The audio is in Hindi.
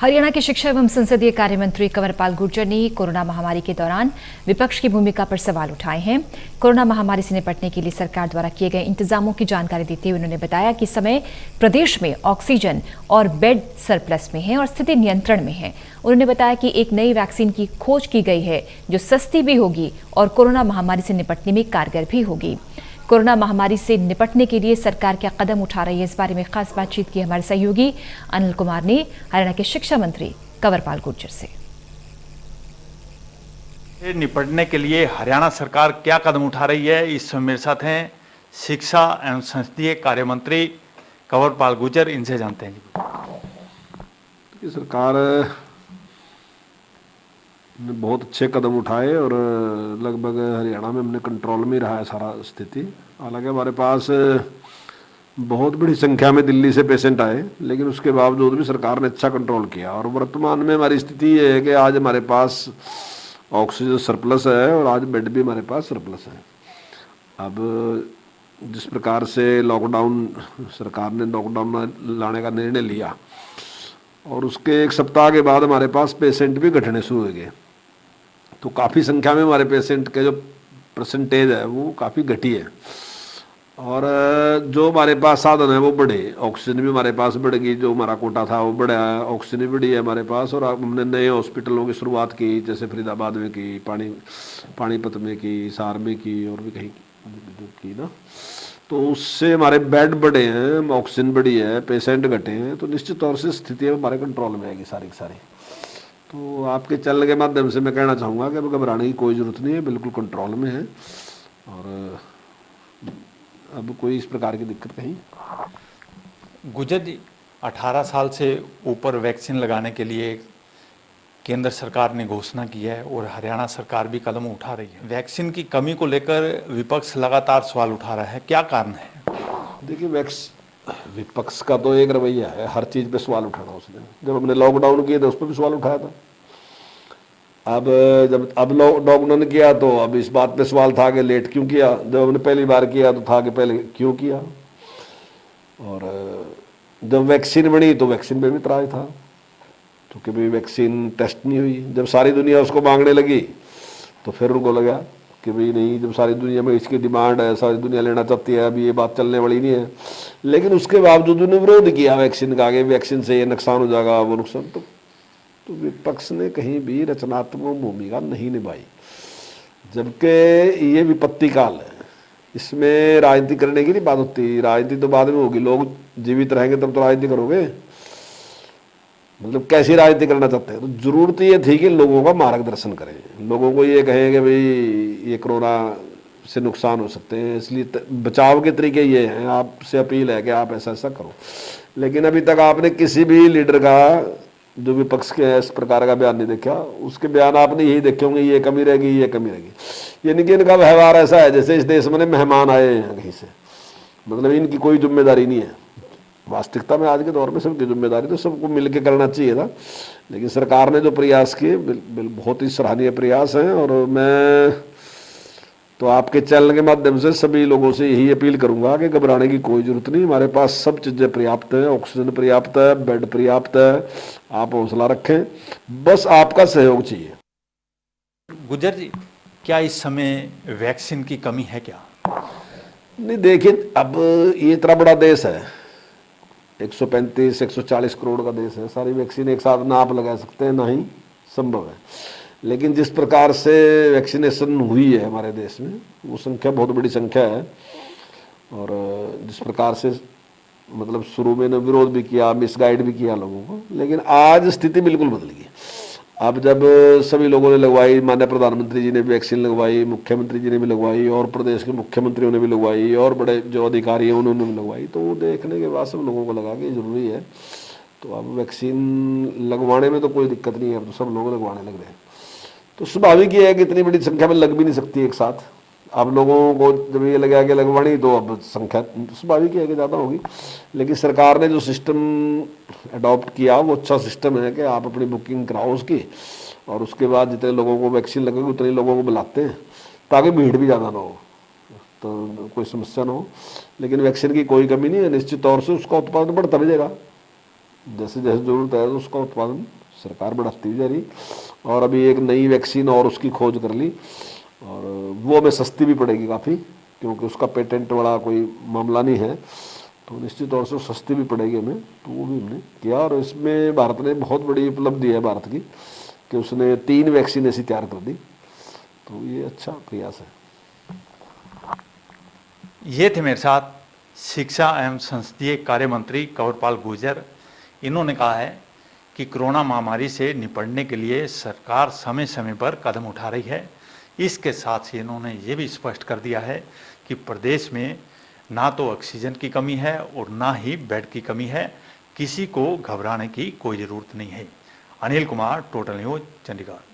हरियाणा के शिक्षा एवं संसदीय कार्य मंत्री कंवरपाल गुर्जर ने कोरोना महामारी के दौरान विपक्ष की भूमिका पर सवाल उठाए हैं। कोरोना महामारी से निपटने के लिए सरकार द्वारा किए गए इंतजामों की जानकारी देते हुए उन्होंने बताया कि इस समय प्रदेश में ऑक्सीजन और बेड सरप्लस में है और स्थिति नियंत्रण में है। उन्होंने बताया कि एक नई वैक्सीन की खोज की गई है जो सस्ती भी होगी और कोरोना महामारी से निपटने में कारगर भी होगी। कोरोना महामारी से निपटने के लिए सरकार क्या कदम उठा रही है, इस बारे में खास बातचीत की हमारे सहयोगी अनिल कुमार ने हरियाणा के शिक्षा मंत्री कंवरपाल गुर्जर से। निपटने के लिए हरियाणा सरकार क्या कदम उठा रही है, इस समय मेरे साथ हैं शिक्षा एवं संसदीय कार्य मंत्री कंवरपाल गुर्जर। इनसे जानते हैं कि सरकार ने बहुत अच्छे कदम उठाए और लगभग हरियाणा में हमने कंट्रोल में रहा है सारा स्थिति। हालांकि हमारे पास बहुत बड़ी संख्या में दिल्ली से पेशेंट आए, लेकिन उसके बावजूद भी सरकार ने अच्छा कंट्रोल किया और वर्तमान में हमारी स्थिति ये है कि आज हमारे पास ऑक्सीजन सरप्लस है और आज बेड भी हमारे पास सरप्लस है। अब जिस प्रकार से लॉकडाउन सरकार ने लॉकडाउन लाने का निर्णय लिया और उसके एक सप्ताह के बाद हमारे पास पेशेंट भी घटने शुरू हो गए, तो काफ़ी संख्या में हमारे पेशेंट के जो परसेंटेज है वो काफ़ी घटी है और जो हमारे पास साधन है वो बढ़े। ऑक्सीजन भी हमारे पास बढ़ गई, जो हमारा कोटा था वो बढ़ा है, ऑक्सीजन भी बढ़ी है हमारे पास। और हमने नए हॉस्पिटलों की शुरुआत की, जैसे फरीदाबाद में की, पानीपत में की, हिसार में की और भी कहीं की ना, तो उससे हमारे बेड बढ़े हैं, ऑक्सीजन बढ़ी है, पेशेंट घटे हैं, तो निश्चित तौर से स्थिति हमारे कंट्रोल में आएगी सारी की सारी। तो आपके चैनल के माध्यम से मैं कहना चाहूँगा कि अब घबराने की कोई ज़रूरत नहीं है, बिल्कुल कंट्रोल में है और अब कोई इस प्रकार की दिक्कत कहीं। गुर्जर जी, 18 साल से ऊपर वैक्सीन लगाने के लिए केंद्र सरकार ने घोषणा की है और हरियाणा सरकार भी कदम उठा रही है। वैक्सीन की कमी को लेकर विपक्ष लगातार सवाल उठा रहा है, क्या कारण है? देखिए, विपक्ष का तो एक रवैया है, हर चीज़ पे सवाल उठाना। उसने जब हमने लॉकडाउन किया तो उस पर भी सवाल उठाया था। अब लॉकडाउन किया तो अब इस बात पे सवाल था कि लेट क्यों किया। जब हमने पहली बार किया तो था कि पहले क्यों किया। और जब वैक्सीन बनी तो वैक्सीन पे भी इतराज था, क्योंकि भाई वैक्सीन टेस्ट नहीं हुई। जब सारी दुनिया उसको मांगने लगी तो फिर उनको लगा कि भाई नहीं, जब सारी दुनिया में इसकी डिमांड है, सारी दुनिया लेना चाहती है, अभी ये बात चलने वाली नहीं है। लेकिन उसके बावजूद उन्होंने विरोध किया वैक्सीन का, आगे वैक्सीन से ये नुकसान हो जाएगा, वो नुकसान। तो विपक्ष ने कहीं भी रचनात्मक भूमिका नहीं निभाई, जबकि ये विपत्ति काल है, इसमें राजनीति करने की नहीं बात होती। राजनीति तो बाद में होगी, लोग जीवित रहेंगे तब तो राजनीति करोगे। मतलब कैसी राजनीति करना चाहते हैं? तो जरूरत ये थी कि लोगों का मार्गदर्शन करें, लोगों को ये कहें कि भाई ये कोरोना से नुकसान हो सकते हैं, इसलिए बचाव के तरीके ये हैं, आपसे अपील है कि आप ऐसा ऐसा करो। लेकिन अभी तक आपने किसी भी लीडर का, जो विपक्ष के इस प्रकार का बयान नहीं देखा। उसके बयान आपने यही देखे होंगे, ये कमी रहेगी, ये कमी रहेगी। यानी कि इनका व्यवहार ऐसा है जैसे इस देश में मेहमान आए हैं कहीं से, मतलब इनकी कोई जिम्मेदारी नहीं है। वास्तविकता में आज के दौर में सबकी जिम्मेदारी तो सबको मिलकर करना चाहिए था, लेकिन सरकार ने जो प्रयास किए बहुत ही सराहनीय प्रयास हैं। और मैं तो आपके चैनल के माध्यम से सभी लोगों से यही अपील करूंगा कि घबराने की कोई जरूरत नहीं, हमारे पास सब चीज़ें पर्याप्त है, ऑक्सीजन पर्याप्त है, बेड पर्याप्त है। आप हौसला रखें, बस आपका सहयोग चाहिए। गुर्जर जी, क्या इस समय वैक्सीन की कमी है क्या? नहीं, देखिए, अब ये इतना बड़ा देश है, 135-140 करोड़ का देश है, सारी वैक्सीन एक साथ ना आप लगा सकते हैं, ना ही संभव है। लेकिन जिस प्रकार से वैक्सीनेशन हुई है हमारे देश में, वो संख्या बहुत बड़ी संख्या है। और जिस प्रकार से मतलब शुरू में ने विरोध भी किया, मिसगाइड भी किया लोगों को, लेकिन आज स्थिति बिल्कुल बदल गई। अब जब सभी लोगों ने लगवाई, माननीय प्रधानमंत्री जी ने भी वैक्सीन लगवाई, मुख्यमंत्री जी ने भी लगवाई और प्रदेश के मुख्यमंत्रियों ने भी लगवाई और बड़े जो अधिकारी हैं उन्होंने भी लगवाई, तो वो देखने के बाद सब लोगों को लगा कि जरूरी है। तो अब वैक्सीन लगवाने में तो कोई दिक्कत नहीं है, अब तो सब लोग लगवाने लग रहे हैं। तो स्वाभाविक ये है कि इतनी बड़ी संख्या में लग भी नहीं सकती एक साथ। अब लोगों को जब ये लगा कि लगवानी, तो अब संख्या स्वाभाविक है कि ज़्यादा होगी। लेकिन सरकार ने जो सिस्टम अडॉप्ट किया वो अच्छा सिस्टम है कि आप अपनी बुकिंग कराओ उसकी, और उसके बाद जितने लोगों को वैक्सीन लगेगी उतने लोगों को बुलाते हैं, ताकि भीड़ भी ज़्यादा ना हो, तो कोई समस्या ना हो। लेकिन वैक्सीन की कोई कमी नहीं है, निश्चित तौर से उसका उत्पादन बढ़ता भी जाएगा। जैसे जैसे जरूरत है तो उसका उत्पादन सरकार बढ़ाती हुई जा रही। और अभी एक नई वैक्सीन और उसकी खोज कर ली, और वो हमें सस्ती भी पड़ेगी काफ़ी, क्योंकि उसका पेटेंट वाला कोई मामला नहीं है, तो निश्चित तौर से सस्ती भी पड़ेगी हमें, तो वो भी हमने किया। और इसमें भारत ने बहुत बड़ी उपलब्धि है भारत की कि उसने 3 वैक्सीन ऐसी तैयार कर दी, तो ये अच्छा प्रयास है। ये थे मेरे साथ शिक्षा एवं संसदीय कार्य मंत्री कंवरपाल गुर्जर। इन्होंने कहा है कि कोरोना महामारी से निपटने के लिए सरकार समय समय पर कदम उठा रही है। इसके साथ ही इन्होंने ये भी स्पष्ट कर दिया है कि प्रदेश में ना तो ऑक्सीजन की कमी है और ना ही बेड की कमी है, किसी को घबराने की कोई ज़रूरत नहीं है। Anil Kumar, total news, Chandigarh.